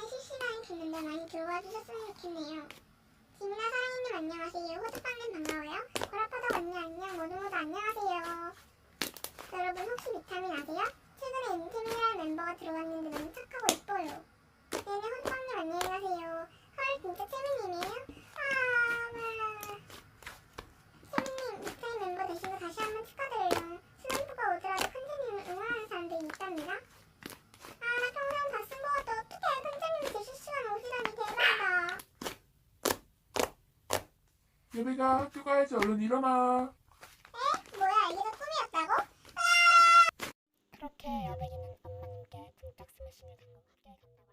영상을 실시간에 듣는데 많이 들어와 주셨으면 좋겠네요. 지민아 사랑이님 안녕하세요. 호주빵님 반가워요. 보라파덕 언니 안녕. 모두 안녕하세요. 여러분 혹시 비타민 아세요? 최근에 인팀이라는 멤버가 들어왔는데 너무 착하고 예뻐요. 네네 호주빵님 안녕히 가세요. 헐 진짜 채민님이에요? 채민님 비타민 멤버 되시고 다시 한번 축하드려요. 슬럼프가 오더라도 큰재님을 응원하는 사람들이 있답니다. 평생 다쓴 거도 어떡해. 큰재님 되실 시간 오시다니 대박이다. 예배가 학교 가야지. 얼른 일어나. 뭐야 이게 다 꿈이었다고? 그렇게 여백이는 엄마님께 쿵짝 스매싱을 당하고 학교에 간다고